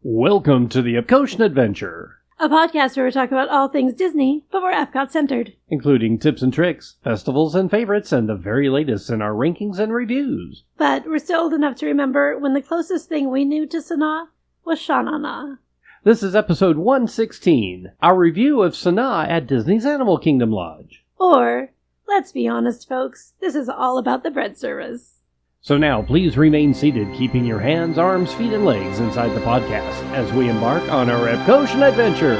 Welcome to the Epcotian Adventure, a podcast where we talk about all things Disney, but we're Epcot-centered. including tips and tricks, festivals and favorites, and the very latest in our rankings and reviews. But we're still old enough to remember when the closest thing we knew to Sanaa was Sanaa. This is episode 116, our review of Sanaa at Disney's Animal Kingdom Lodge. Or, let's be honest, folks, this is all about the bread service. So now, please remain seated, keeping your hands, arms, feet, and legs inside the podcast as we embark on our Epcotian adventure.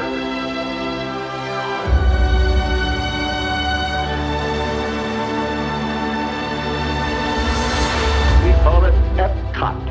We call it Epcot.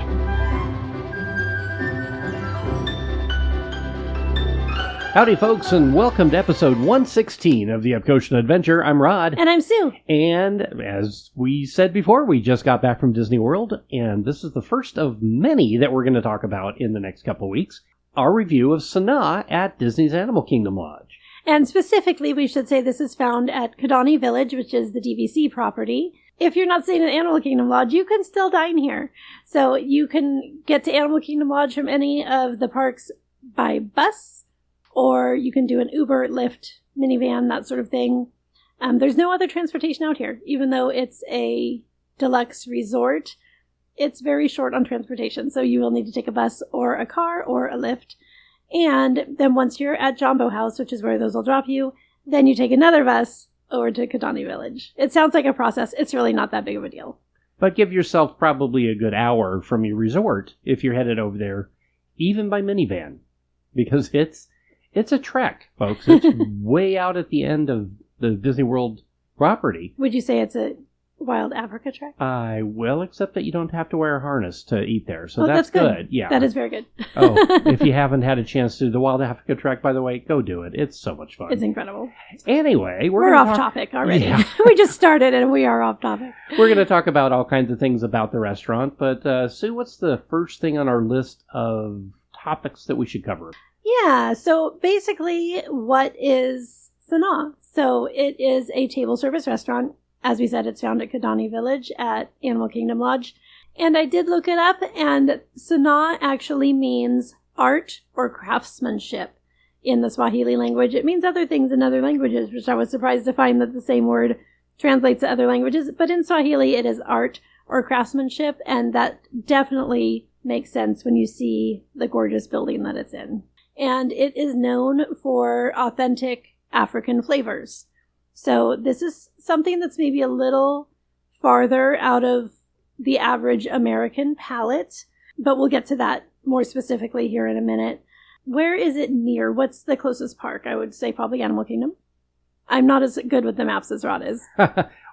Howdy, folks, and welcome to episode 116 of the Epcotian Adventure. I'm Rod. And I'm Sue. And as we said before, we just got back from Disney World, and this is the first of many that we're going to talk about in the next couple weeks. Our review of Sanaa at Disney's Animal Kingdom Lodge. And specifically, we should say this is found at Kidani Village, which is the DVC property. If you're not staying at Animal Kingdom Lodge, you can still dine here. So you can get to Animal Kingdom Lodge from any of the parks by bus, or you can do an Uber, Lyft, minivan, that sort of thing. There's no other transportation out here. Even though it's a deluxe resort, it's very short on transportation. So you will need to take a bus or a car or a Lyft. And then once you're at Jumbo House, which is where those will drop you, then you take another bus over to Kidani Village. It sounds like a process. It's really not that big of a deal. But give yourself probably a good hour from your resort if you're headed over there, even by minivan. Because it's a trek, folks. It's way out at the end of the Disney World property. Would you say it's a Wild Africa trek? I will, except that you don't have to wear a harness to eat there, so that's good. Yeah, that is very good. Oh, if you haven't had a chance to do the Wild Africa trek, by the way, go do it. It's so much fun. It's incredible. Anyway, we're off topic already. Yeah. We just started and we are off topic. We're going to talk about all kinds of things about the restaurant, but Sue, what's the first thing on our list of topics that we should cover? Yeah, so basically, what is Sanaa? So it is a table service restaurant. As we said, it's found at Kidani Village at Animal Kingdom Lodge. And I did look it up, and Sanaa actually means art or craftsmanship in the Swahili language. It means other things in other languages, which I was surprised to find that the same word translates to other languages. But in Swahili, it is art or craftsmanship, and that definitely makes sense when you see the gorgeous building that it's in. And it is known for authentic African flavors. So this is something that's maybe a little farther out of the average American palate, but we'll get to that more specifically here in a minute. Where is it near? What's the closest park? I would say probably Animal Kingdom. I'm not as good with the maps as Rod is.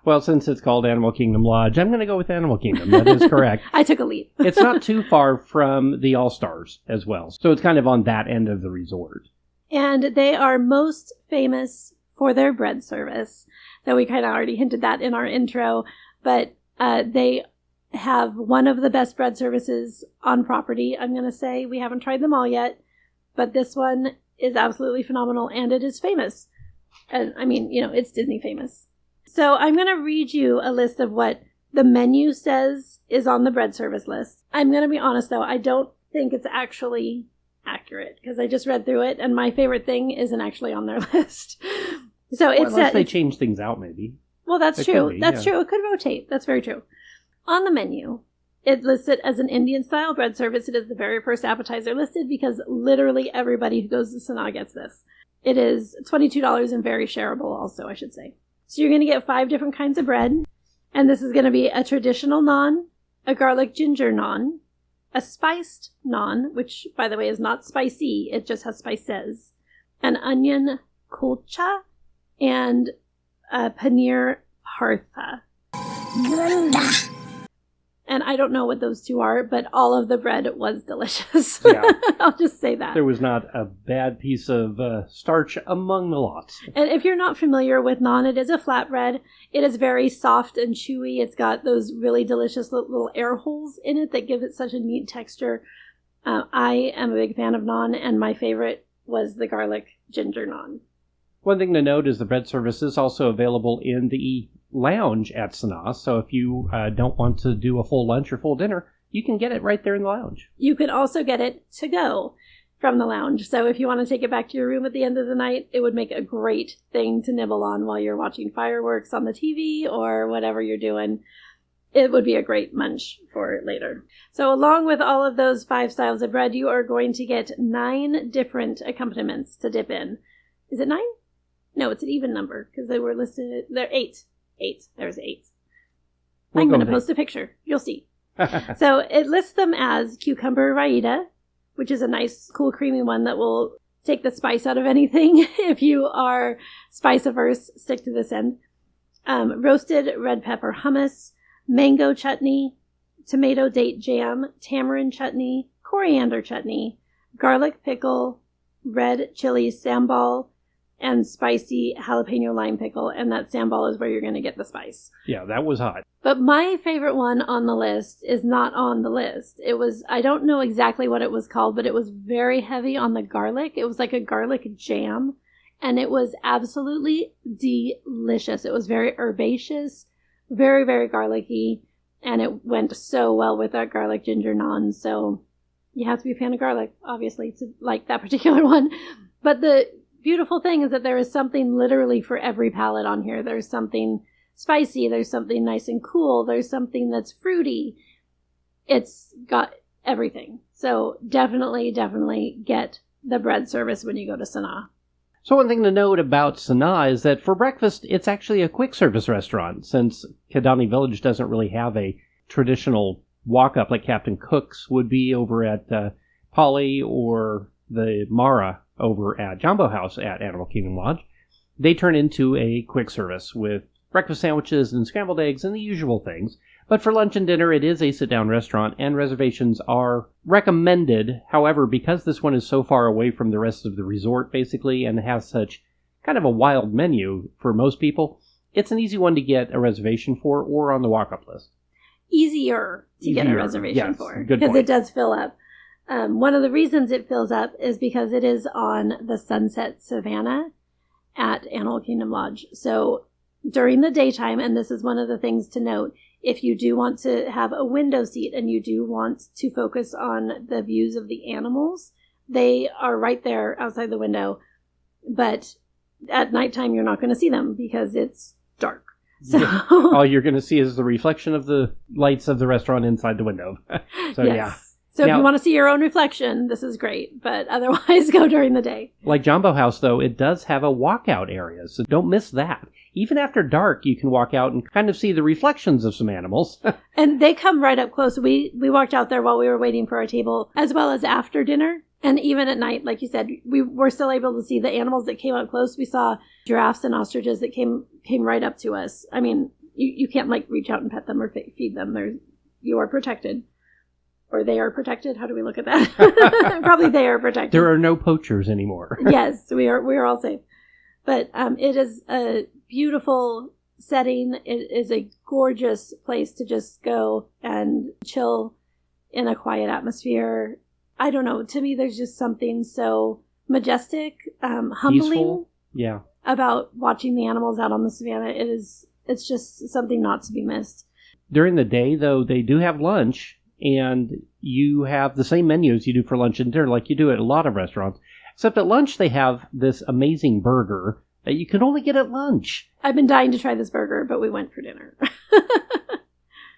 Well, since it's called Animal Kingdom Lodge, I'm going to go with Animal Kingdom. That is correct. I took a leap. It's not too far from the All-Stars as well. So it's kind of on that end of the resort. And they are most famous for their bread service. So we kind of already hinted that in our intro. But they have one of the best bread services on property, I'm going to say. We haven't tried them all yet. But this one is absolutely phenomenal, and it is famous. And I mean, it's Disney famous. So I'm going to read you a list of what the menu says is on the bread service list. I'm going to be honest, though. I don't think it's actually accurate because I just read through it, and my favorite thing isn't actually on their list. So unless they change things out, maybe. Well, that's true. That's true. It could rotate. That's very true. On the menu, it lists it as an Indian-style bread service. It is the very first appetizer listed because literally everybody who goes to Sanaa gets this. It is $22 and very shareable also, I should say. So you're going to get 5 different kinds of bread. And this is going to be a traditional naan, a garlic ginger naan, a spiced naan, which, by the way, is not spicy. It just has spices. An onion kulcha, and a paneer partha. And I don't know what those two are, but all of the bread was delicious. Yeah. I'll just say that. There was not a bad piece of starch among the lots. And if you're not familiar with naan, it is a flatbread. It is very soft and chewy. It's got those really delicious little air holes in it that give it such a neat texture. I am a big fan of naan, and my favorite was the garlic ginger naan. One thing to note is the bread service is also available in the lounge at Sanaa, so if you don't want to do a full lunch or full dinner, you can get it right there in the lounge. You can also get it to go from the lounge. So if you want to take it back to your room at the end of the night, it would make a great thing to nibble on while you're watching fireworks on the TV or whatever you're doing. It would be a great munch for later. So along with all of those 5 styles of bread, you are going to get 9 different accompaniments to dip in. Is it 9? No, it's an even number because they were listed. They're 8. 8. There's 8. I'm going to post a picture. You'll see. So it lists them as cucumber raita, which is a nice, cool, creamy one that will take the spice out of anything. If you are spice averse, stick to this end. Roasted red pepper hummus, mango chutney, tomato date jam, tamarind chutney, coriander chutney, garlic pickle, red chili sambal, and spicy jalapeno lime pickle. And that sambal is where you're going to get the spice. Yeah, that was hot. But my favorite one on the list is not on the list. It was, I don't know exactly what it was called, but it was very heavy on the garlic. It was like a garlic jam, and it was absolutely delicious. It was very herbaceous, very, very garlicky, and it went so well with that garlic ginger naan. So you have to be a fan of garlic, obviously, to like that particular one. But the beautiful thing is that there is something literally for every palate on here. There's something spicy, there's something nice and cool, there's something that's fruity. It's got everything. So definitely get the bread service when you go to Sanaa. So one thing to note about Sanaa is that for breakfast, it's actually a quick service restaurant, since Kidani Village doesn't really have a traditional walk-up like Captain Cook's would be over at Polly or the Mara over at Jumbo House at Animal Kingdom Lodge. They turn into a quick service with breakfast sandwiches and scrambled eggs and the usual things. But for lunch and dinner, it is a sit-down restaurant, and reservations are recommended. However, because this one is so far away from the rest of the resort, basically, and has such kind of a wild menu for most people, it's an easy one to get a reservation for or on the walk-up list. Easier to get a reservation for, because it does fill up. One of the reasons it fills up is because it is on the Sunset Savannah at Animal Kingdom Lodge. So during the daytime, and this is one of the things to note, if you do want to have a window seat and you do want to focus on the views of the animals, they are right there outside the window. But at nighttime, you're not going to see them because it's dark. So all you're going to see is the reflection of the lights of the restaurant inside the window. So yes. Yeah. So now, if you want to see your own reflection, this is great. But otherwise, go during the day. Like Jumbo House, though, it does have a walkout area, so don't miss that. Even after dark, you can walk out and kind of see the reflections of some animals. And they come right up close. We walked out there while we were waiting for our table, as well as after dinner. And even at night, like you said, we were still able to see the animals that came up close. We saw giraffes and ostriches that came right up to us. I mean, you can't like reach out and pet them or feed them. You are protected. Or they are protected. How do we look at that? Probably they are protected. There are no poachers anymore. Yes, we are all safe. But it is a beautiful setting. It is a gorgeous place to just go and chill in a quiet atmosphere. I don't know. To me, there's just something so majestic, humbling. Peaceful. Yeah. About watching the animals out on the savannah. It's just something not to be missed. During the day, though, they do have lunch. And you have the same menu as you do for lunch and dinner, like you do at a lot of restaurants. Except at lunch, they have this amazing burger that you can only get at lunch. I've been dying to try this burger, but we went for dinner.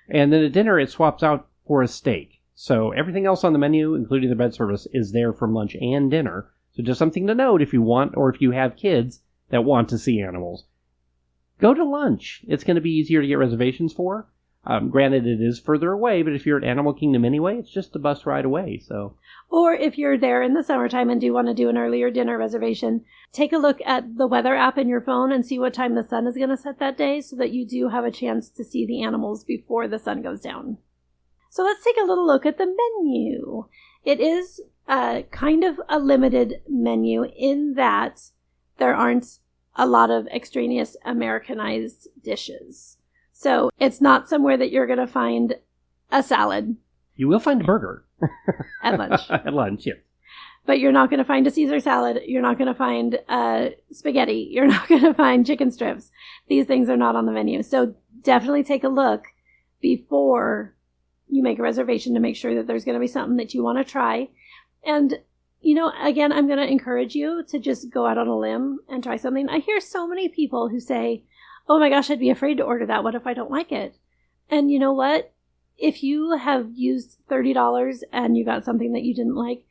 And then at dinner, it swaps out for a steak. So everything else on the menu, including the bread service, is there from lunch and dinner. So just something to note if you want, or if you have kids that want to see animals. Go to lunch. It's going to be easier to get reservations for. Granted, it is further away, but if you're at Animal Kingdom anyway, it's just a bus ride away. So, or if you're there in the summertime and do want to do an earlier dinner reservation, take a look at the weather app in your phone and see what time the sun is going to set that day so that you do have a chance to see the animals before the sun goes down. So let's take a little look at the menu. It is kind of a limited menu in that there aren't a lot of extraneous Americanized dishes. So it's not somewhere that you're going to find a salad. You will find a burger. At lunch. At lunch, yes. But you're not going to find a Caesar salad. You're not going to find spaghetti. You're not going to find chicken strips. These things are not on the menu. So definitely take a look before you make a reservation to make sure that there's going to be something that you want to try. And, again, I'm going to encourage you to just go out on a limb and try something. I hear so many people who say, oh my gosh, I'd be afraid to order that. What if I don't like it? And you know what? If you have used $30 and you got something that you didn't like,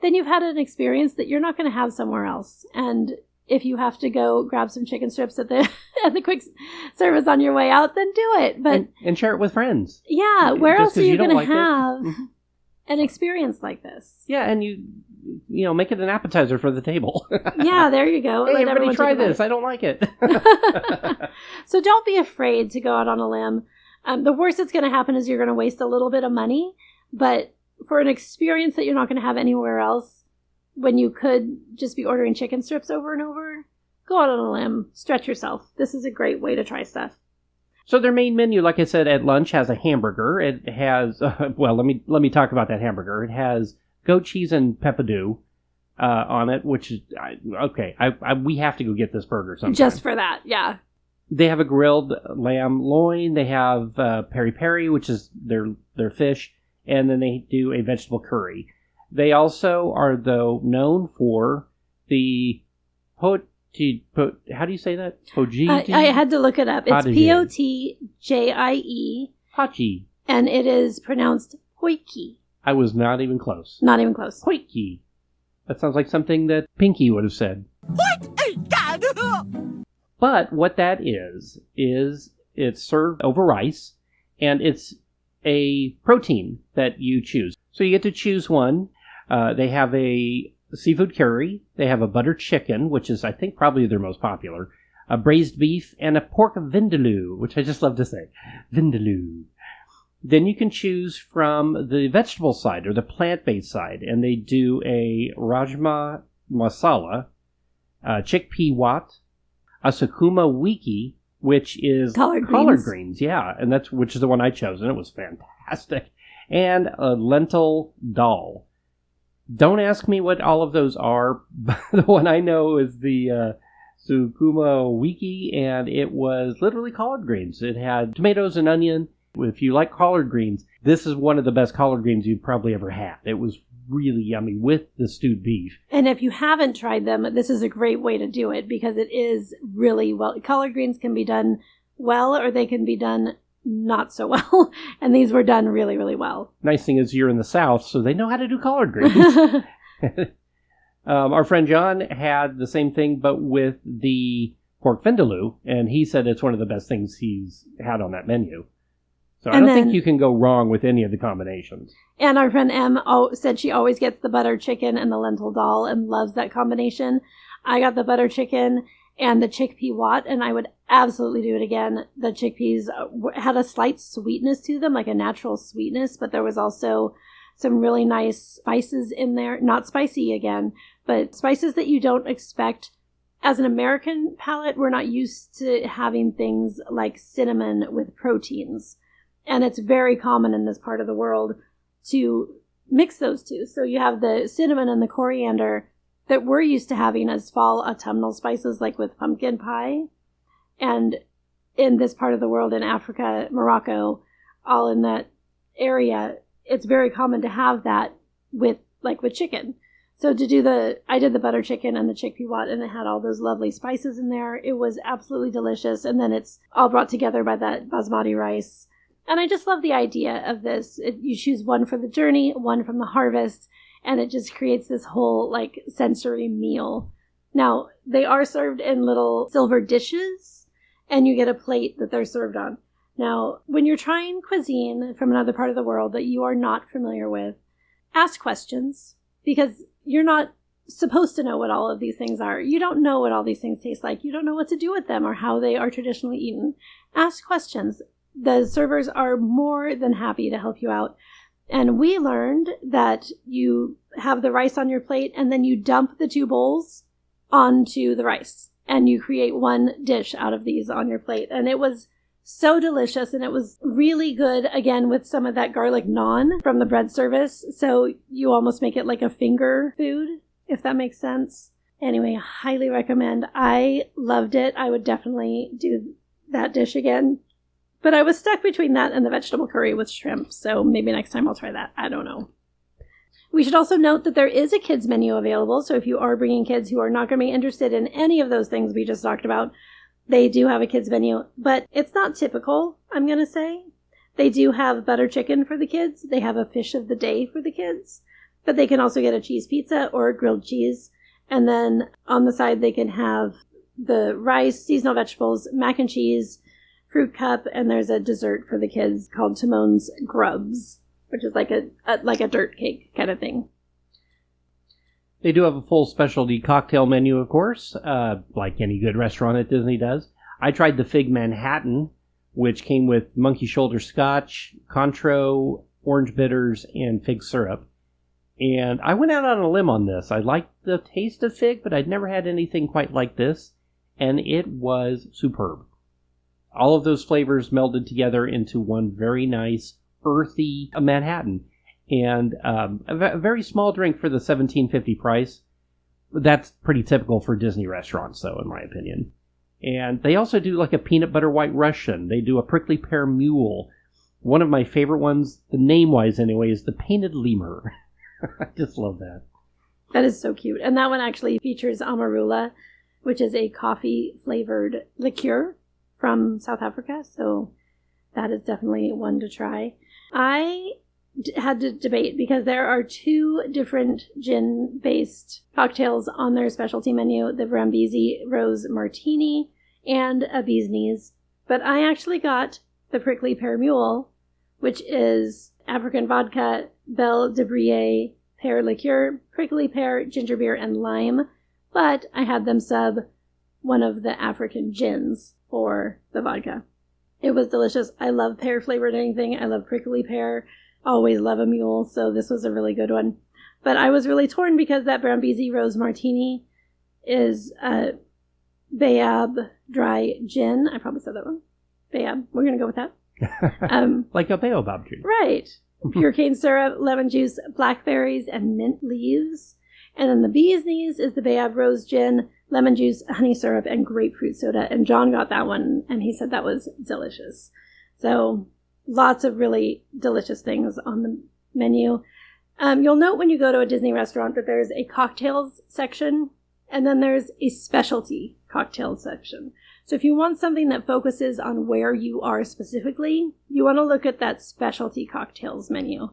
then you've had an experience that you're not going to have somewhere else. And if you have to go grab some chicken strips at the at the quick service on your way out, then do it. But and share it with friends. Yeah, where Just else are you going to have it? an experience like this? Yeah, and you make it an appetizer for the table. Yeah, there you go. Hey, everybody try this. I don't like it. So don't be afraid to go out on a limb. The worst that's going to happen is you're going to waste a little bit of money, but for an experience that you're not going to have anywhere else, when you could just be ordering chicken strips over and over, go out on a limb, stretch yourself. This is a great way to try stuff. So their main menu, like I said, at lunch has a hamburger. It has, let me talk about that hamburger. It has goat cheese and peppadew on it, which is, we have to go get this burger sometime. Just for that, yeah. They have a grilled lamb loin. They have peri-peri, which is their fish. And then they do a vegetable curry. They also are, though, known for the how do you say that? Pojiji? I had to look it up. It's Potjie. Potjie. And it is pronounced Poiki. I was not even close. Not even close. Poiki. That sounds like something that Pinky would have said. What? But what that is it's served over rice, and it's a protein that you choose. So you get to choose one. They have a seafood curry. They have a butter chicken, which is, I think, probably their most popular. A braised beef, and a pork vindaloo, which I just love to say. Vindaloo. Then you can choose from the vegetable side or the plant-based side, and they do a rajma masala, chickpea wat, a sukuma wiki, which is collard greens, yeah, and which is the one I chose, and it was fantastic. And a lentil dal. Don't ask me what all of those are. The one I know is the sukuma wiki, and it was literally collard greens. It had tomatoes and onion. If you like collard greens, this is one of the best collard greens you've probably ever had. It was really yummy with the stewed beef. And if you haven't tried them, this is a great way to do it because it is really well. Collard greens can be done well or they can be done not so well. And these were done really, really well. Nice thing is you're in the South, so they know how to do collard greens. Our friend John had the same thing, but with the pork vindaloo, and he said it's one of the best things he's had on that menu. So I don't think you can go wrong with any of the combinations. And our friend Em said she always gets the butter chicken and the lentil dal and loves that combination. I got the butter chicken and the chickpea wat, and I would absolutely do it again. The chickpeas had a slight sweetness to them, like a natural sweetness, but there was also some really nice spices in there. Not spicy again, but spices that you don't expect. As an American palate, we're not used to having things like cinnamon with proteins. And it's very common in this part of the world to mix those two. So you have the cinnamon and the coriander that we're used to having as fall autumnal spices, like with pumpkin pie. And in this part of the world, in Africa, Morocco, all in that area, it's very common to have that with chicken. So I did the butter chicken and the chickpea wat, and it had all those lovely spices in there. It was absolutely delicious. And then it's all brought together by that basmati rice. And I just love the idea of this. You choose one for the journey, one from the harvest, and it just creates this whole sensory meal. Now, they are served in little silver dishes, and you get a plate that they're served on. Now, when you're trying cuisine from another part of the world that you are not familiar with, ask questions, because you're not supposed to know what all of these things are. You don't know what all these things taste like. You don't know what to do with them or how they are traditionally eaten. Ask questions. The servers are more than happy to help you out. And we learned that you have the rice on your plate and then you dump the two bowls onto the rice. And you create one dish out of these on your plate. And it was so delicious, and it was really good, again, with some of that garlic naan from the bread service. So you almost make it like a finger food, if that makes sense. Anyway, highly recommend. I loved it. I would definitely do that dish again. But I was stuck between that and the vegetable curry with shrimp, so maybe next time I'll try that. I don't know. We should also note that there is a kids menu available, so if you are bringing kids who are not going to be interested in any of those things we just talked about, they do have a kids menu, but it's not typical, I'm going to say. They do have butter chicken for the kids. They have a fish of the day for the kids, but they can also get a cheese pizza or a grilled cheese. And then on the side, they can have the rice, seasonal vegetables, mac and cheese, fruit cup, and there's a dessert for the kids called Timon's Grubs, which is like a dirt cake kind of thing. They do have a full specialty cocktail menu, of course, like any good restaurant at Disney does. I tried the Fig Manhattan, which came with monkey shoulder scotch, Cointreau, orange bitters, and fig syrup. And I went out on a limb on this. I liked the taste of fig, but I'd never had anything quite like this, and it was superb. All of those flavors melded together into one very nice, earthy Manhattan. And a very small drink for the $17.50 price. That's pretty typical for Disney restaurants, though, in my opinion. And they also do like a peanut butter white Russian. They do a prickly pear mule. One of my favorite ones, the name-wise anyway, is the painted lemur. I just love that. That is so cute. And that one actually features amarula, which is a coffee-flavored liqueur from South Africa. So that is definitely one to try. I had to debate because there are two different gin-based cocktails on their specialty menu, the Brambisi Rose Martini and a Bee's Knees. But I actually got the Prickly Pear Mule, which is African vodka, Belle de Brie, pear liqueur, prickly pear, ginger beer, and lime. But I had them sub one of the African gins for the vodka. It was delicious. I love pear-flavored anything. I love prickly pear. Always love a mule, so this was a really good one. But I was really torn because that Brambisi Rose Martini is a Bayab dry gin. I probably said that wrong. Bayab. We're going to go with that. Like a baobab tree. Right. Pure cane syrup, lemon juice, blackberries, and mint leaves. And then the Bee's Knees is the Bayab Rose Gin, lemon juice, honey syrup, and grapefruit soda. And John got that one, and he said that was delicious. So lots of really delicious things on the menu. You'll note when you go to a Disney restaurant that there's a cocktails section, and then there's a specialty cocktails section. So if you want something that focuses on where you are specifically, you want to look at that specialty cocktails menu.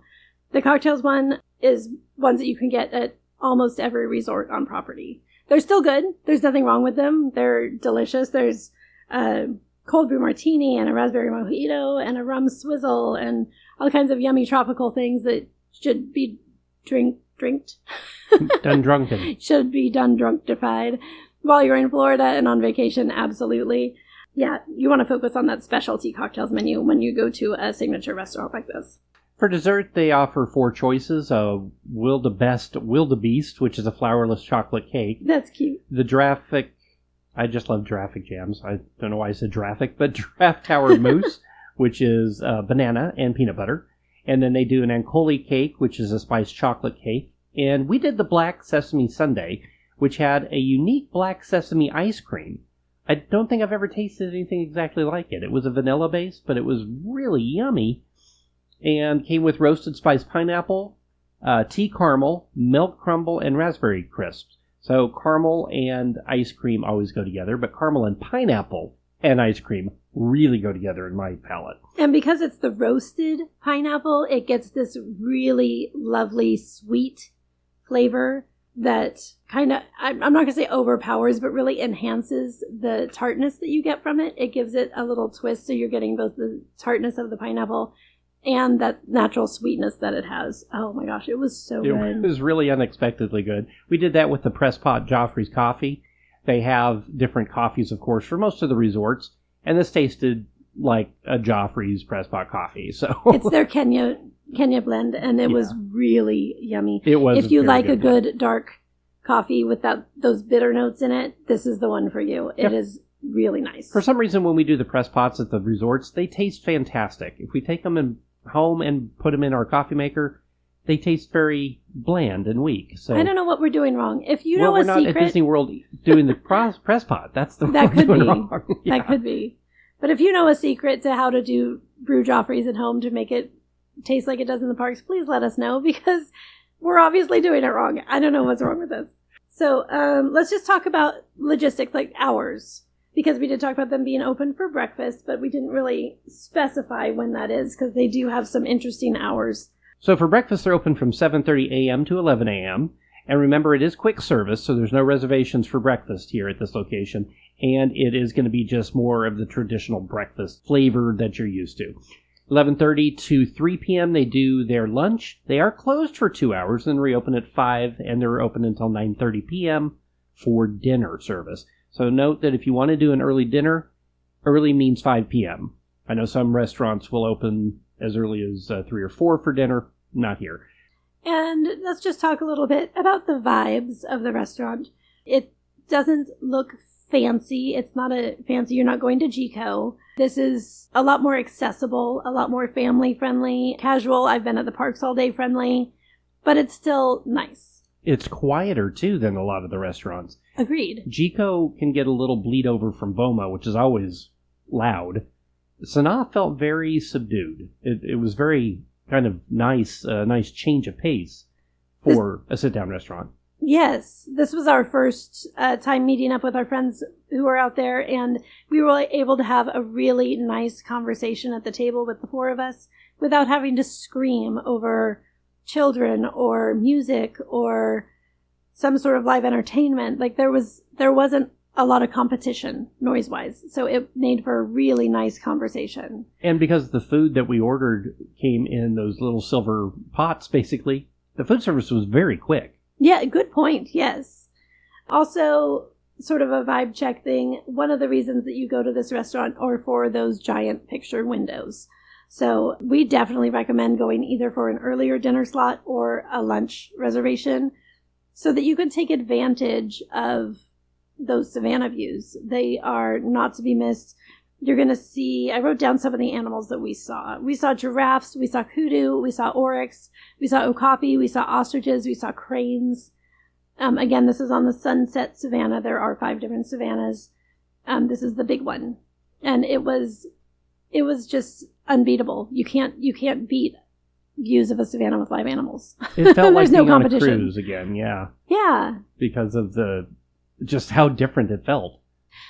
The cocktails one is ones that you can get at almost every resort on property. They're still good. There's nothing wrong with them. They're delicious. There's cold brew martini and a raspberry mojito and a rum swizzle and all kinds of yummy tropical things that should be drinked. Done drunken. Should be done drunktified. While you're in Florida and on vacation, absolutely. Yeah, you want to focus on that specialty cocktails menu when you go to a signature restaurant like this. For dessert, they offer 4 choices. Wildebeest, which is a flourless chocolate cake. That's cute. The Giraffic, I just love Giraffic jams. I don't know why I said Giraffic, but Giraffe Tower Mousse, which is banana and peanut butter. And then they do an Ancoli cake, which is a spiced chocolate cake. And we did the Black Sesame Sundae, which had a unique black sesame ice cream. I don't think I've ever tasted anything exactly like it. It was a vanilla base, but it was really yummy. And came with roasted spiced pineapple, tea caramel, milk crumble, and raspberry crisps. So caramel and ice cream always go together, but caramel and pineapple and ice cream really go together in my palate. And because it's the roasted pineapple, it gets this really lovely sweet flavor that kind of, I'm not going to say overpowers, but really enhances the tartness that you get from it. It gives it a little twist, so you're getting both the tartness of the pineapple and that natural sweetness that it has. Oh my gosh, it was so good. It was really unexpectedly good. We did that with the Press Pot Joffrey's coffee. They have different coffees, of course, for most of the resorts, and this tasted like a Joffrey's Press Pot coffee. So it's their Kenya blend, and it was really yummy. It was. If you like a good dark coffee with those bitter notes in it, this is the one for you. It is really nice. For some reason, when we do the press pots at the resorts, they taste fantastic. If we take them home and put them in our coffee maker, they taste very bland and weak. So I don't know what we're doing wrong. If you know we're not at Disney World doing the press pot. That's the that could be wrong. That could be. But if you know a secret to how to do brew Joffreys at home to make it taste like it does in the parks, please let us know, because we're obviously doing it wrong. I don't know what's wrong with this. So let's just talk about logistics, like hours, because we did talk about them being open for breakfast, but we didn't really specify when that is, because they do have some interesting hours. So for breakfast, they're open from 7:30 a.m. to 11 a.m. And remember, it is quick service, so there's no reservations for breakfast here at this location. And it is going to be just more of the traditional breakfast flavor that you're used to. 11:30 to 3 p.m. they do their lunch. They are closed for 2 hours, then reopen at 5, and they're open until 9:30 p.m. for dinner service. So note that if you want to do an early dinner, early means 5 p.m. I know some restaurants will open as early as 3 or 4 for dinner. Not here. And let's just talk a little bit about the vibes of the restaurant. It doesn't look fancy. It's not a fancy, you're not going to GCO. This is a lot more accessible, a lot more family friendly, casual. I've been at the parks all day friendly, but it's still nice. It's quieter too than a lot of the restaurants. Agreed. GCO can get a little bleed over from BOMA, which is always loud. Sanaa felt very subdued. It was very kind of nice change of pace for a sit-down restaurant. Yes, this was our first time meeting up with our friends who were out there, and we were able to have a really nice conversation at the table with the 4 of us without having to scream over children or music or some sort of live entertainment. Like there wasn't a lot of competition noise-wise, so it made for a really nice conversation. And because the food that we ordered came in those little silver pots, basically, the food service was very quick. Yeah, good point, yes. Also, sort of a vibe check thing, one of the reasons that you go to this restaurant are for those giant picture windows. So we definitely recommend going either for an earlier dinner slot or a lunch reservation so that you can take advantage of those savanna views. They are not to be missed. You're going to see, I wrote down some of the animals that we saw. We saw giraffes, we saw kudu, we saw oryx, we saw okapi, we saw ostriches, we saw cranes. Again, this is on the Sunset Savanna. There are 5 different savannas. This is the big one. And it was just unbeatable. You can't beat views of a savanna with live animals. It felt like no being on a competition. cruise again, yeah. Yeah. Because of just how different it felt.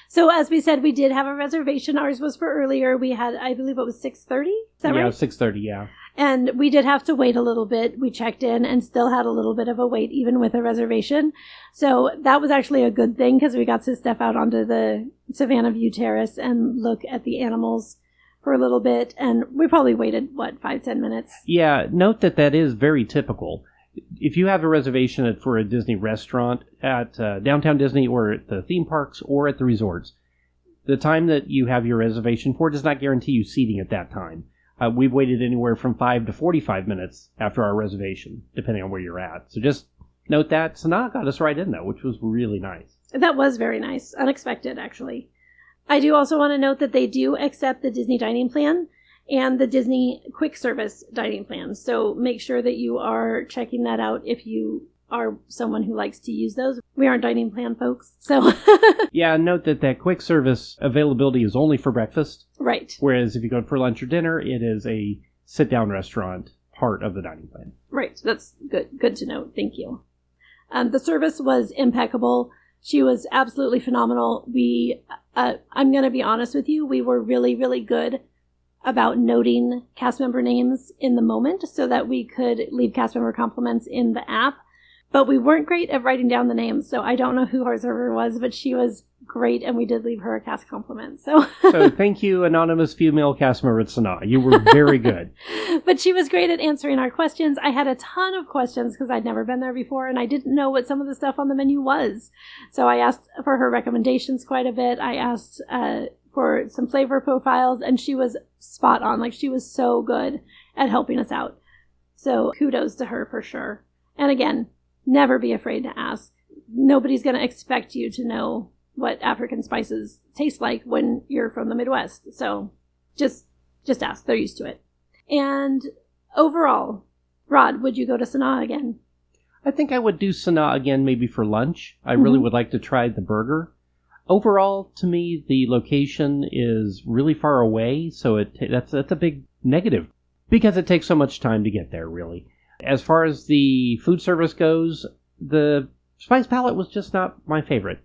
So as we said, we did have a reservation. Ours was for earlier. We had, I believe it was 6:30. Is that right? Yeah, 6:30, yeah. And we did have to wait a little bit. We checked in and still had a little bit of a wait, even with a reservation. So that was actually a good thing because we got to step out onto the Savannah View Terrace and look at the animals for a little bit. And we probably waited, 5-10 minutes? Yeah, note that is very typical. If you have a reservation for a Disney restaurant at Downtown Disney or at the theme parks or at the resorts, the time that you have your reservation for does not guarantee you seating at that time. We've waited anywhere from 5 to 45 minutes after our reservation, depending on where you're at. So just note that. Sanaa got us right in, though, which was really nice. That was very nice. Unexpected, actually. I do also want to note that they do accept the Disney dining plan and the Disney quick service dining plan. So make sure that you are checking that out if you are someone who likes to use those. We aren't dining plan folks, so... Yeah, note that quick service availability is only for breakfast. Right. Whereas if you go for lunch or dinner, it is a sit-down restaurant part of the dining plan. Right. That's good to note. Thank you. The service was impeccable. She was absolutely phenomenal. I'm going to be honest with you, we were really, really good about noting cast member names in the moment so that we could leave cast member compliments in the app. But we weren't great at writing down the names, so I don't know who our server was, but she was great, and we did leave her a cast compliment. So thank you, anonymous female cast member at Sanaa. You were very good. But she was great at answering our questions. I had a ton of questions because I'd never been there before, and I didn't know what some of the stuff on the menu was. So I asked for her recommendations quite a bit. I asked for some flavor profiles, and she was spot on. Like, she was so good at helping us out. So kudos to her for sure. And again, never be afraid to ask. Nobody's going to expect you to know what African spices taste like when you're from the Midwest. So just ask. They're used to it. And overall, Rod, would you go to Sanaa again? I think I would do Sanaa again maybe for lunch. I really would like to try the burger. Overall, to me, the location is really far away, so that's a big negative because it takes so much time to get there, really. As far as the food service goes, the Spice Palette was just not my favorite.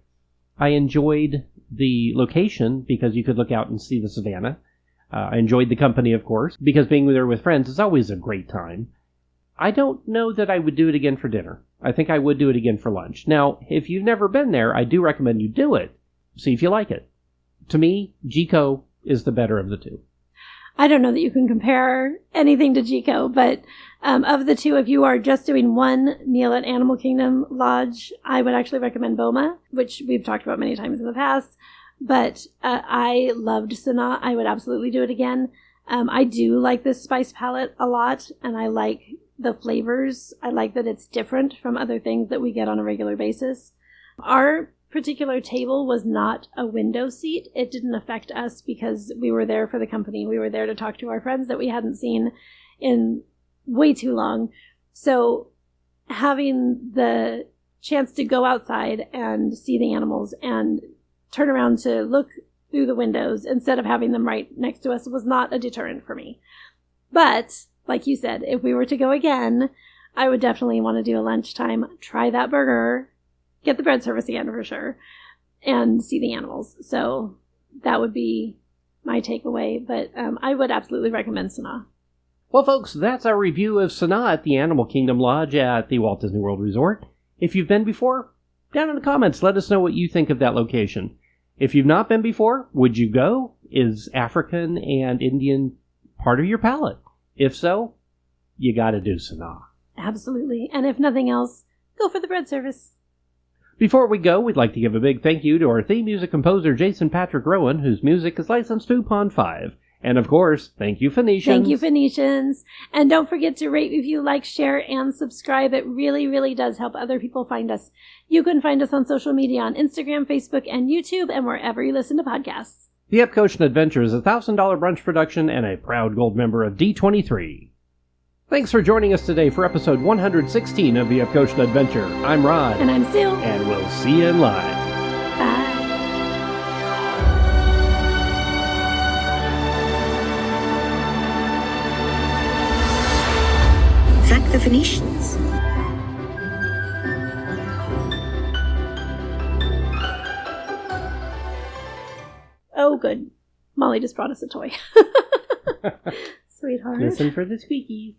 I enjoyed the location because you could look out and see the savannah. I enjoyed the company, of course, because being there with friends is always a great time. I don't know that I would do it again for dinner. I think I would do it again for lunch. Now, if you've never been there, I do recommend you do it. See if you like it. To me, Jico is the better of the two. I don't know that you can compare anything to Jico, but of the two, if you are just doing one meal at Animal Kingdom Lodge, I would actually recommend Boma, which we've talked about many times in the past. But I loved Sanaa. I would absolutely do it again. I do like this spice palette a lot, and I like the flavors. I like that it's different from other things that we get on a regular basis. Our particular table was not a window seat. It didn't affect us because we were there for the company. We were there to talk to our friends that we hadn't seen in way too long. So having the chance to go outside and see the animals and turn around to look through the windows instead of having them right next to us was not a deterrent for me. But, like you said, if we were to go again, I would definitely want to do a lunchtime, try that burger, get the bread service again for sure, and see the animals. So that would be my takeaway, but I would absolutely recommend Sanaa. Well, folks, that's our review of Sanaa at the Animal Kingdom Lodge at the Walt Disney World Resort. If you've been before, down in the comments, let us know what you think of that location. If you've not been before, would you go? Is African and Indian part of your palate? If so, you gotta do Sanaa. Absolutely. And if nothing else, go for the bread service. Before we go, we'd like to give a big thank you to our theme music composer, Jason Patrick Rowan, whose music is licensed to Pond 5. And of course, thank you, Phoenicians. Thank you, Phoenicians. And don't forget to rate, review, like, share, and subscribe. It really, really does help other people find us. You can find us on social media on Instagram, Facebook, and YouTube, and wherever you listen to podcasts. The Epcotian Adventure is a $1,000 brunch production and a proud gold member of D23. Thanks for joining us today for episode 116 of the Epcotian Adventure. I'm Rod. And I'm Sue. And we'll see you in live. Bye. Thank the Phoenicians. Oh, good. Molly just brought us a toy. Sweetheart. Listen for the squeakies.